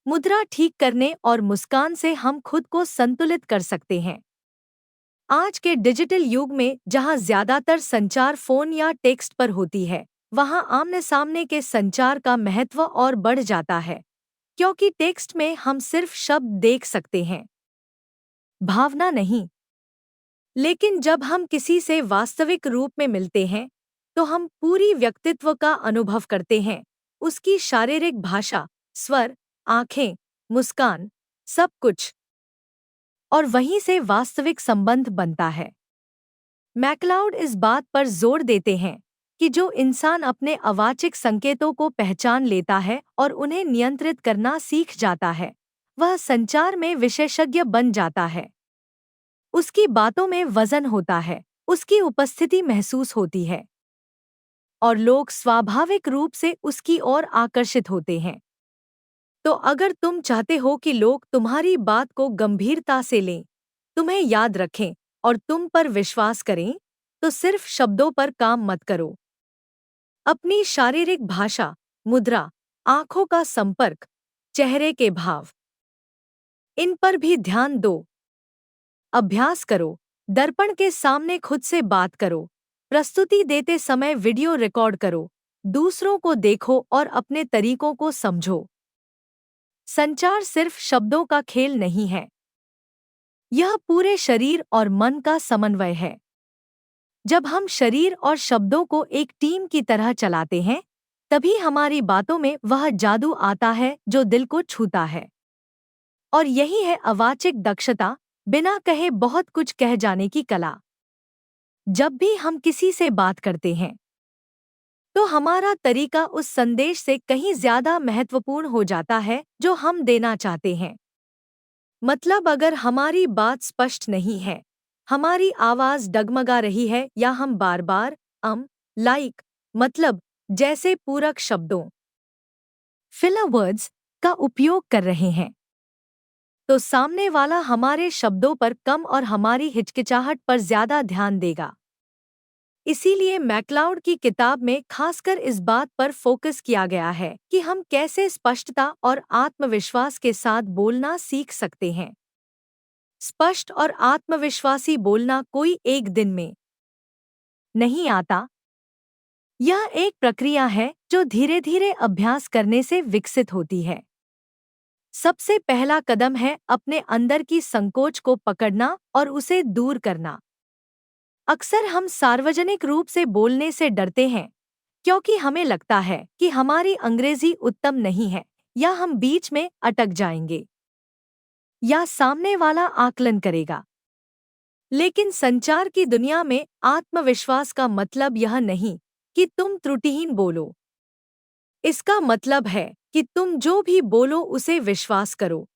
मुद्रा ठीक करने और मुस्कान से हम खुद को संतुलित कर सकते हैं। आज के डिजिटल युग में जहां ज्यादातर संचार फोन या टेक्स्ट पर होती है, वहां आमने सामने के संचार का महत्व और बढ़ जाता है, क्योंकि टेक्स्ट में हम सिर्फ शब्द देख सकते हैं, भावना नहीं। लेकिन जब हम किसी से वास्तविक रूप में मिलते हैं, तो हम पूरी व्यक्तित्व का अनुभव करते हैं, उसकी शारीरिक भाषा, स्वर, आंखें, मुस्कान, सब कुछ। और वहीं से वास्तविक संबंध बनता है। मैक्लाउड इस बात पर जोर देते हैं कि जो इंसान अपने अवाचिक संकेतों को पहचान लेता है और उन्हें नियंत्रित करना सीख जाता है, वह संचार में विशेषज्ञ बन जाता है। उसकी बातों में वजन होता है, उसकी उपस्थिति महसूस होती है, और लोग स्वाभाविक रूप से उसकी ओर आकर्षित होते हैं। तो अगर तुम चाहते हो कि लोग तुम्हारी बात को गंभीरता से लें, तुम्हें याद रखें और तुम पर विश्वास करें, तो सिर्फ शब्दों पर काम मत करो। अपनी शारीरिक भाषा, मुद्रा, आंखों का संपर्क, चेहरे के भाव, इन पर भी ध्यान दो। अभ्यास करो, दर्पण के सामने खुद से बात करो। प्रस्तुति देते समय वीडियो रिकॉर्ड करो। दूसरों को देखो और अपने तरीकों को समझो। संचार सिर्फ शब्दों का खेल नहीं है, यह पूरे शरीर और मन का समन्वय है। जब हम शरीर और शब्दों को एक टीम की तरह चलाते हैं, तभी हमारी बातों में वह जादू आता है जो दिल को छूता है। और यही है अवाचिक दक्षता, बिना कहे बहुत कुछ कह जाने की कला। जब भी हम किसी से बात करते हैं, तो हमारा तरीका उस संदेश से कहीं ज्यादा महत्वपूर्ण हो जाता है जो हम देना चाहते हैं। मतलब अगर हमारी बात स्पष्ट नहीं है, हमारी आवाज डगमगा रही है या हम बार बार लाइक, मतलब जैसे पूरक शब्दों फिलर वर्ड्स का उपयोग कर रहे हैं, तो सामने वाला हमारे शब्दों पर कम और हमारी हिचकिचाहट पर ज्यादा ध्यान देगा। इसीलिए मैक्लाउड की किताब में खासकर इस बात पर फोकस किया गया है कि हम कैसे स्पष्टता और आत्मविश्वास के साथ बोलना सीख सकते हैं। स्पष्ट और आत्मविश्वासी बोलना कोई एक दिन में नहीं आता। यह एक प्रक्रिया है जो धीरे धीरे अभ्यास करने से विकसित होती है। सबसे पहला कदम है अपने अंदर की संकोच को पकड़ना और उसे दूर करना। अक्सर हम सार्वजनिक रूप से बोलने से डरते हैं क्योंकि हमें लगता है कि हमारी अंग्रेजी उत्तम नहीं है, या हम बीच में अटक जाएंगे, या सामने वाला आकलन करेगा। लेकिन संचार की दुनिया में आत्मविश्वास का मतलब यह नहीं कि तुम त्रुटिहीन बोलो। इसका मतलब है कि तुम जो भी बोलो उसे विश्वास करो।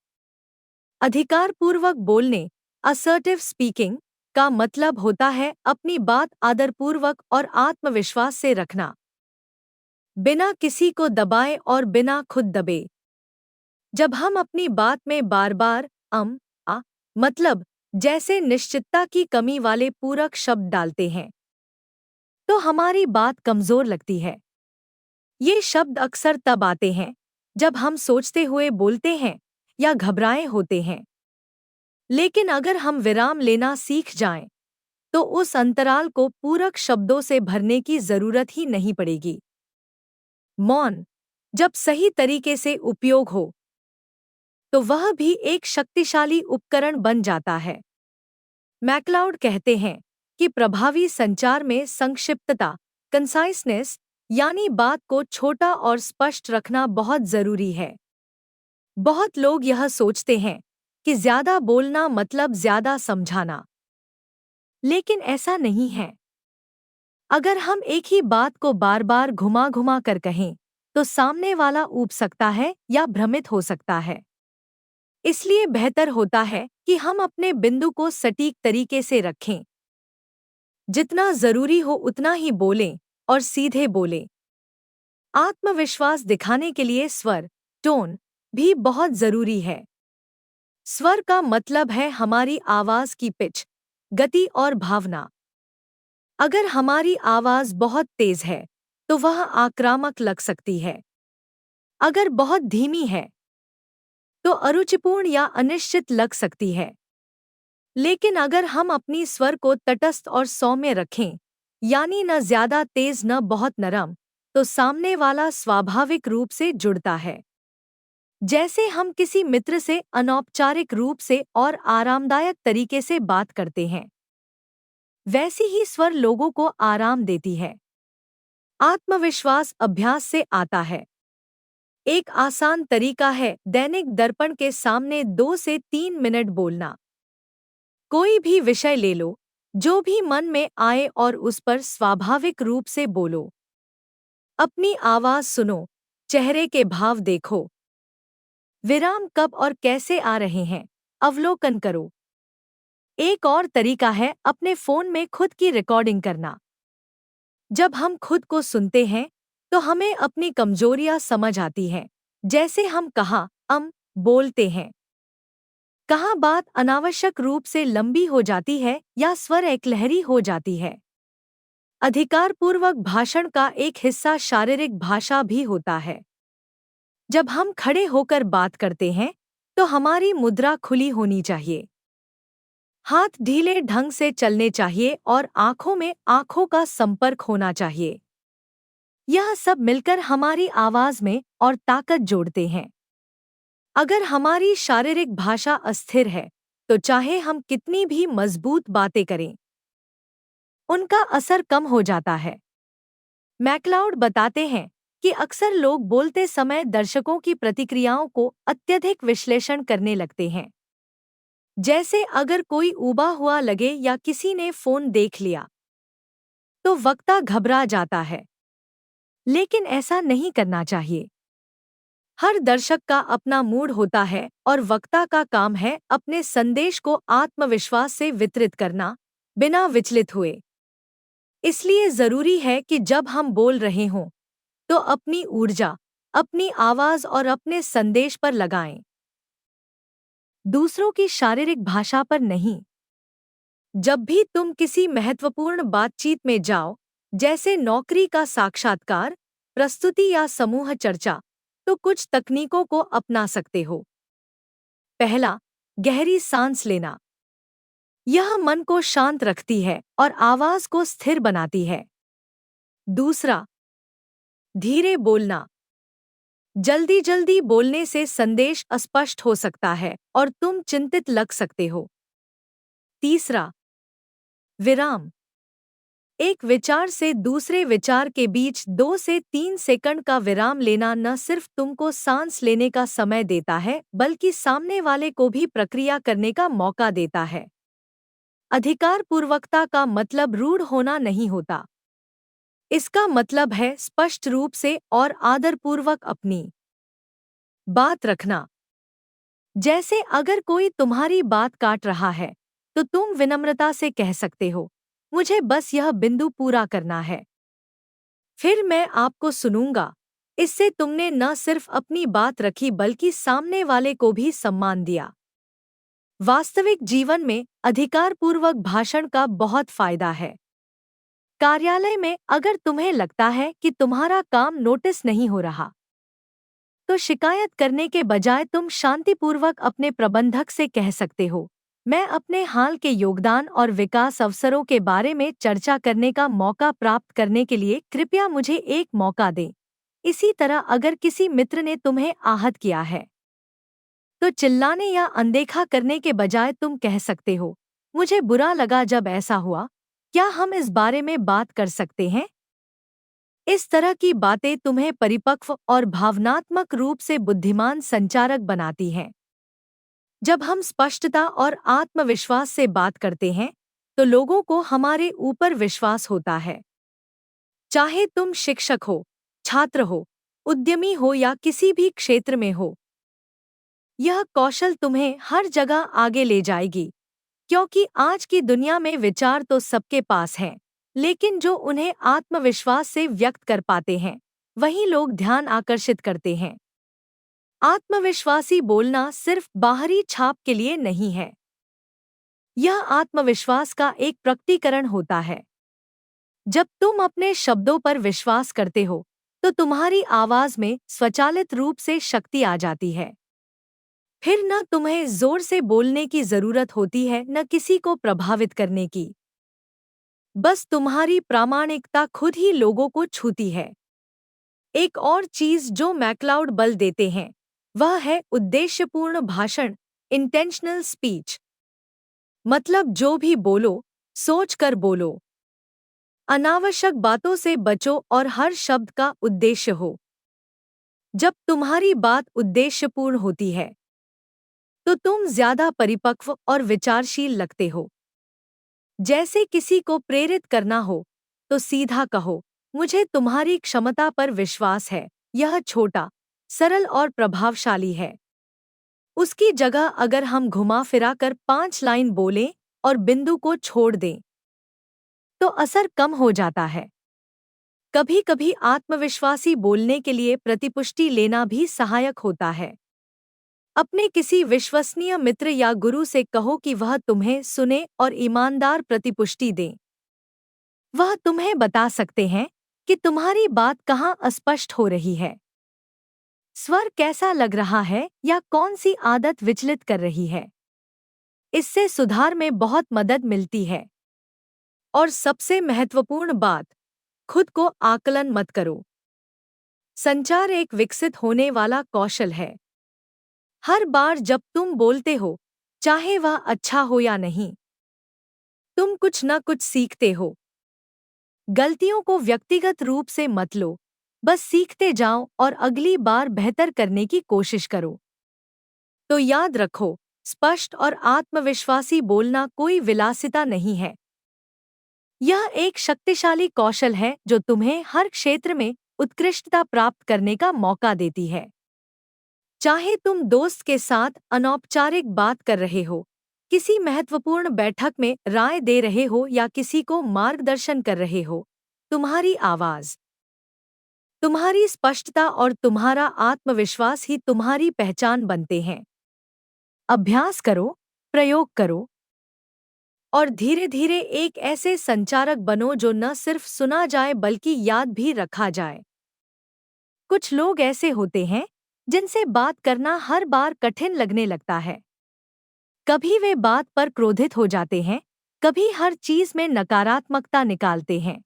अधिकारपूर्वक बोलने, असर्टिव स्पीकिंग, का मतलब होता है अपनी बात आदरपूर्वक और आत्मविश्वास से रखना, बिना किसी को दबाए और बिना खुद दबे। जब हम अपनी बात में बार बार मतलब जैसे निश्चितता की कमी वाले पूरक शब्द डालते हैं, तो हमारी बात कमजोर लगती है। ये शब्द अक्सर तब आते हैं जब हम सोचते हुए बोलते हैं या घबराए होते हैं। लेकिन अगर हम विराम लेना सीख जाएं, तो उस अंतराल को पूरक शब्दों से भरने की जरूरत ही नहीं पड़ेगी। मौन, जब सही तरीके से उपयोग हो, तो वह भी एक शक्तिशाली उपकरण बन जाता है। मैक्लाउड कहते हैं कि प्रभावी संचार में संक्षिप्तता, कंसाइसनेस, यानी बात को छोटा और स्पष्ट रखना बहुत जरूरी है। बहुत लोग यह सोचते हैं कि ज्यादा बोलना मतलब ज्यादा समझाना, लेकिन ऐसा नहीं है। अगर हम एक ही बात को बार बार घुमा घुमा कर कहें, तो सामने वाला ऊब सकता है या भ्रमित हो सकता है। इसलिए बेहतर होता है कि हम अपने बिंदु को सटीक तरीके से रखें। जितना जरूरी हो उतना ही बोलें और सीधे बोलें। आत्मविश्वास दिखाने के लिए स्वर, टोन भी बहुत जरूरी है। स्वर का मतलब है हमारी आवाज की पिच, गति और भावना। अगर हमारी आवाज बहुत तेज है, तो वह आक्रामक लग सकती है। अगर बहुत धीमी है, तो अरुचिपूर्ण या अनिश्चित लग सकती है। लेकिन अगर हम अपनी स्वर को तटस्थ और सौम्य रखें, यानी न ज्यादा तेज न बहुत नरम, तो सामने वाला स्वाभाविक रूप से जुड़ता है। जैसे हम किसी मित्र से अनौपचारिक रूप से और आरामदायक तरीके से बात करते हैं, वैसी ही स्वर लोगों को आराम देती है। आत्मविश्वास अभ्यास से आता है। एक आसान तरीका है दैनिक दर्पण के सामने 2 से 3 मिनट बोलना। कोई भी विषय ले लो, जो भी मन में आए और उस पर स्वाभाविक रूप से बोलो। अपनी आवाज सुनो, चेहरे के भाव देखो। विराम कब और कैसे आ रहे हैं, अवलोकन करो। एक और तरीका है अपने फोन में खुद की रिकॉर्डिंग करना। जब हम खुद को सुनते हैं, तो हमें अपनी कमजोरियां समझ आती हैं। जैसे हम कहाँ बोलते हैं, कहाँ बात अनावश्यक रूप से लंबी हो जाती है या स्वर एकलहरी हो जाती है। अधिकारपूर्वक भाषण का एक हिस्सा शारीरिक भाषा भी होता है। जब हम खड़े होकर बात करते हैं, तो हमारी मुद्रा खुली होनी चाहिए। हाथ ढीले ढंग से चलने चाहिए और आंखों में आंखों का संपर्क होना चाहिए। यह सब मिलकर हमारी आवाज में और ताकत जोड़ते हैं। अगर हमारी शारीरिक भाषा अस्थिर है, तो चाहे हम कितनी भी मजबूत बातें करें, उनका असर कम हो जाता है। मैक्लाउड बताते हैं कि अक्सर लोग बोलते समय दर्शकों की प्रतिक्रियाओं को अत्यधिक विश्लेषण करने लगते हैं। जैसे अगर कोई ऊबा हुआ लगे या किसी ने फोन देख लिया, तो वक्ता घबरा जाता है। लेकिन ऐसा नहीं करना चाहिए। हर दर्शक का अपना मूड होता है और वक्ता का काम है अपने संदेश को आत्मविश्वास से वितरित करना, बिना विचलित हुए। इसलिए जरूरी है कि जब हम बोल रहे हों, तो अपनी ऊर्जा, अपनी आवाज और अपने संदेश पर लगाएं, दूसरों की शारीरिक भाषा पर नहीं। जब भी तुम किसी महत्वपूर्ण बातचीत में जाओ, जैसे नौकरी का साक्षात्कार, प्रस्तुति या समूह चर्चा, तो कुछ तकनीकों को अपना सकते हो। पहला, गहरी सांस लेना। यह मन को शांत रखती है और आवाज को स्थिर बनाती है। दूसरा, धीरे बोलना। जल्दी जल्दी बोलने से संदेश अस्पष्ट हो सकता है और तुम चिंतित लग सकते हो। तीसरा, विराम। एक विचार से दूसरे विचार के बीच 2 से 3 सेकंड का विराम लेना न सिर्फ तुमको सांस लेने का समय देता है, बल्कि सामने वाले को भी प्रक्रिया करने का मौका देता है। अधिकारपूर्वकता का मतलब रूढ़ होना नहीं होता। इसका मतलब है स्पष्ट रूप से और आदरपूर्वक अपनी बात रखना। जैसे अगर कोई तुम्हारी बात काट रहा है, तो तुम विनम्रता से कह सकते हो, मुझे बस यह बिंदु पूरा करना है, फिर मैं आपको सुनूंगा। इससे तुमने न सिर्फ अपनी बात रखी बल्कि सामने वाले को भी सम्मान दिया। वास्तविक जीवन में अधिकारपूर्वक भाषण का बहुत फायदा है। कार्यालय में अगर तुम्हें लगता है कि तुम्हारा काम नोटिस नहीं हो रहा, तो शिकायत करने के बजाय तुम शांतिपूर्वक अपने प्रबंधक से कह सकते हो, मैं अपने हाल के योगदान और विकास अवसरों के बारे में चर्चा करने का मौका प्राप्त करने के लिए कृपया मुझे एक मौका दें। इसी तरह अगर किसी मित्र ने तुम्हें आहत किया है, तो चिल्लाने या अनदेखा करने के बजाय तुम कह सकते हो, मुझे बुरा लगा जब ऐसा हुआ, क्या हम इस बारे में बात कर सकते हैं? इस तरह की बातें तुम्हें परिपक्व और भावनात्मक रूप से बुद्धिमान संचारक बनाती हैं। जब हम स्पष्टता और आत्मविश्वास से बात करते हैं, तो लोगों को हमारे ऊपर विश्वास होता है। चाहे तुम शिक्षक हो, छात्र हो, उद्यमी हो या किसी भी क्षेत्र में हो, यह कौशल तुम्हें हर जगह आगे ले जाएगी, क्योंकि आज की दुनिया में विचार तो सबके पास हैं, लेकिन जो उन्हें आत्मविश्वास से व्यक्त कर पाते हैं, वही लोग ध्यान आकर्षित करते हैं। आत्मविश्वासी बोलना सिर्फ बाहरी छाप के लिए नहीं है। यह आत्मविश्वास का एक प्रकटीकरण होता है। जब तुम अपने शब्दों पर विश्वास करते हो, तो तुम्हारी आवाज में स्वचालित रूप से शक्ति आ जाती है। फिर न तुम्हें जोर से बोलने की जरूरत होती है, न किसी को प्रभावित करने की। बस तुम्हारी प्रामाणिकता खुद ही लोगों को छूती है। एक और चीज जो मैक्लाउड बल देते हैं, वह है उद्देश्यपूर्ण भाषण, इंटेंशनल स्पीच। मतलब जो भी बोलो, सोच कर बोलो। अनावश्यक बातों से बचो और हर शब्द का उद्देश्य हो। जब तुम्हारी बात उद्देश्यपूर्ण होती है, तो तुम ज्यादा परिपक्व और विचारशील लगते हो। जैसे किसी को प्रेरित करना हो, तो सीधा कहो, मुझे तुम्हारी क्षमता पर विश्वास है। यह छोटा, सरल और प्रभावशाली है। उसकी जगह अगर हम घुमा फिरा कर 5 लाइन बोलें और बिंदु को छोड़ दें, तो असर कम हो जाता है। कभी कभी आत्मविश्वासी बोलने के लिए प्रतिपुष्टि लेना भी सहायक होता है। अपने किसी विश्वसनीय मित्र या गुरु से कहो कि वह तुम्हें सुने और ईमानदार प्रतिपुष्टि दें। वह तुम्हें बता सकते हैं कि तुम्हारी बात कहाँ अस्पष्ट हो रही है, स्वर कैसा लग रहा है या कौन सी आदत विचलित कर रही है। इससे सुधार में बहुत मदद मिलती है। और सबसे महत्वपूर्ण बात, खुद को आकलन मत करो। संचार एक विकसित होने वाला कौशल है। हर बार जब तुम बोलते हो, चाहे वह अच्छा हो या नहीं, तुम कुछ न कुछ सीखते हो। गलतियों को व्यक्तिगत रूप से मत लो, बस सीखते जाओ और अगली बार बेहतर करने की कोशिश करो। तो याद रखो, स्पष्ट और आत्मविश्वासी बोलना कोई विलासिता नहीं है। यह एक शक्तिशाली कौशल है जो तुम्हें हर क्षेत्र में उत्कृष्टता प्राप्त करने का मौका देती है। चाहे तुम दोस्त के साथ अनौपचारिक बात कर रहे हो, किसी महत्वपूर्ण बैठक में राय दे रहे हो या किसी को मार्गदर्शन कर रहे हो, तुम्हारी आवाज, तुम्हारी स्पष्टता और तुम्हारा आत्मविश्वास ही तुम्हारी पहचान बनते हैं। अभ्यास करो, प्रयोग करो और धीरे धीरे एक ऐसे संचारक बनो जो न सिर्फ सुना जाए बल्कि याद भी रखा जाए। कुछ लोग ऐसे होते हैं जिनसे बात करना हर बार कठिन लगने लगता है। कभी वे बात पर क्रोधित हो जाते हैं, कभी हर चीज में नकारात्मकता निकालते हैं,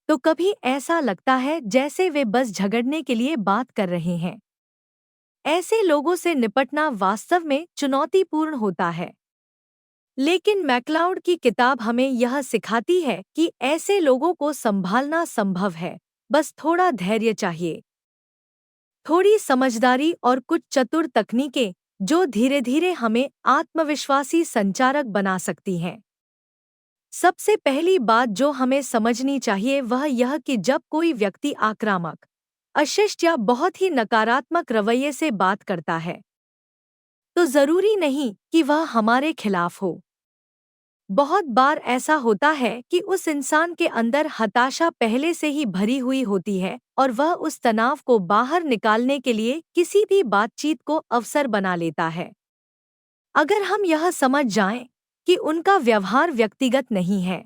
तो कभी ऐसा लगता है जैसे वे बस झगड़ने के लिए बात कर रहे हैं। ऐसे लोगों से निपटना वास्तव में चुनौतीपूर्ण होता है। लेकिन मैक्लाउड की किताब हमें यह सिखाती है कि ऐसे लोगों को संभालना संभव है, बस थोड़ा धैर्य चाहिए, थोड़ी समझदारी और कुछ चतुर तकनीकें जो धीरे धीरे हमें आत्मविश्वासी संचारक बना सकती हैं। सबसे पहली बात जो हमें समझनी चाहिए वह यह कि जब कोई व्यक्ति आक्रामक, अशिष्ट या बहुत ही नकारात्मक रवैये से बात करता है, तो जरूरी नहीं कि वह हमारे खिलाफ हो। बहुत बार ऐसा होता है कि उस इंसान के अंदर हताशा पहले से ही भरी हुई होती है और वह उस तनाव को बाहर निकालने के लिए किसी भी बातचीत को अवसर बना लेता है। अगर हम यह समझ जाएं कि उनका व्यवहार व्यक्तिगत नहीं है,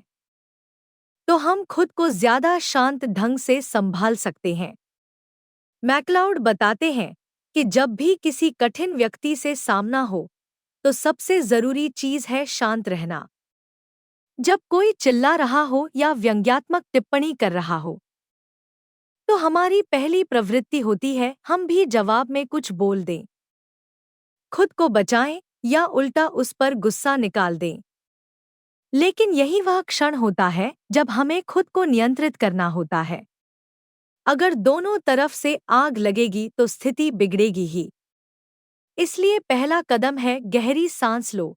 तो हम खुद को ज्यादा शांत ढंग से संभाल सकते हैं। मैक्लाउड बताते हैं कि जब भी किसी कठिन व्यक्ति से सामना हो, तो सबसे जरूरी चीज है शांत रहना। जब कोई चिल्ला रहा हो या व्यंग्यात्मक टिप्पणी कर रहा हो, तो हमारी पहली प्रवृत्ति होती है हम भी जवाब में कुछ बोल दें, खुद को बचाएं या उल्टा उस पर गुस्सा निकाल दें। लेकिन यही वह क्षण होता है जब हमें खुद को नियंत्रित करना होता है। अगर दोनों तरफ से आग लगेगी तो स्थिति बिगड़ेगी ही। इसलिए पहला कदम है गहरी सांस लो,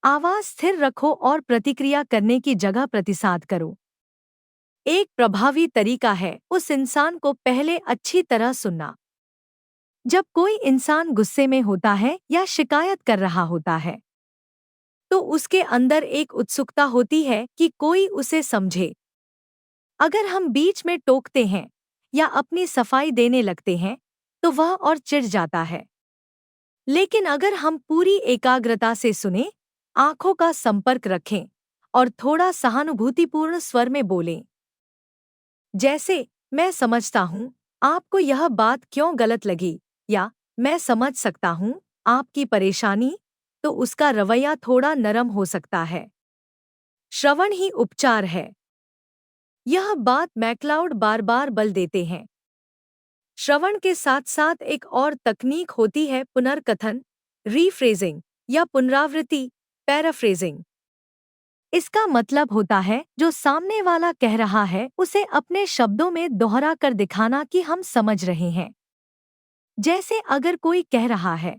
आवाज स्थिर रखो और प्रतिक्रिया करने की जगह प्रतिसाद करो। एक प्रभावी तरीका है उस इंसान को पहले अच्छी तरह सुनना। जब कोई इंसान गुस्से में होता है या शिकायत कर रहा होता है, तो उसके अंदर एक उत्सुकता होती है कि कोई उसे समझे। अगर हम बीच में टोकते हैं या अपनी सफाई देने लगते हैं, तो वह और चिढ़ जाता है। लेकिन अगर हम पूरी एकाग्रता से सुनें, आंखों का संपर्क रखें और थोड़ा सहानुभूतिपूर्ण स्वर में बोलें, जैसे मैं समझता हूँ आपको यह बात क्यों गलत लगी, या मैं समझ सकता हूँ आपकी परेशानी, तो उसका रवैया थोड़ा नरम हो सकता है। श्रवण ही उपचार है। यह बात मैक्लाउड बार बार बल देते हैं। श्रवण के साथ साथ एक और तकनीक होती है पुनर्कथन, रीफ्रेजिंग या पुनरावृत्ति, पैराफ्रेजिंग। इसका मतलब होता है जो सामने वाला कह रहा है उसे अपने शब्दों में दोहरा कर दिखाना कि हम समझ रहे हैं। जैसे अगर कोई कह रहा है,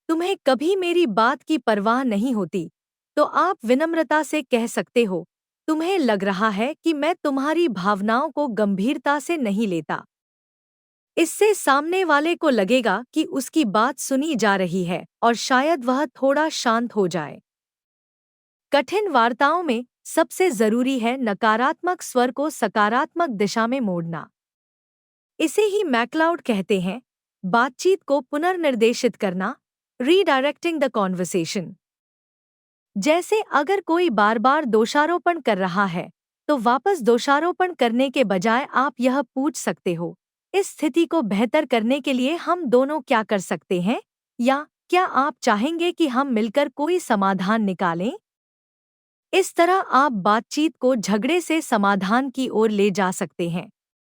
तुम्हें कभी मेरी बात की परवाह नहीं होती, तो आप विनम्रता से कह सकते हो, तुम्हें लग रहा है कि मैं तुम्हारी भावनाओं को गंभीरता से नहीं लेता। इससे सामने वाले को लगेगा कि उसकी बात सुनी जा रही है और शायद वह थोड़ा शांत हो जाए। कठिन वार्ताओं में सबसे जरूरी है नकारात्मक स्वर को सकारात्मक दिशा में मोड़ना। इसे ही मैक्लाउड कहते हैं बातचीत को पुनर्निर्देशित करना, रीडायरेक्टिंग द कॉन्वर्सेशन। जैसे अगर कोई बार बार दोषारोपण कर रहा है, तो वापस दोषारोपण करने के बजाय आप यह पूछ सकते हो, इस स्थिति को बेहतर करने के लिए हम दोनों क्या कर सकते हैं, या क्या आप चाहेंगे कि हम मिलकर कोई समाधान निकालें? इस तरह आप बातचीत को झगड़े से समाधान की ओर ले जा सकते हैं।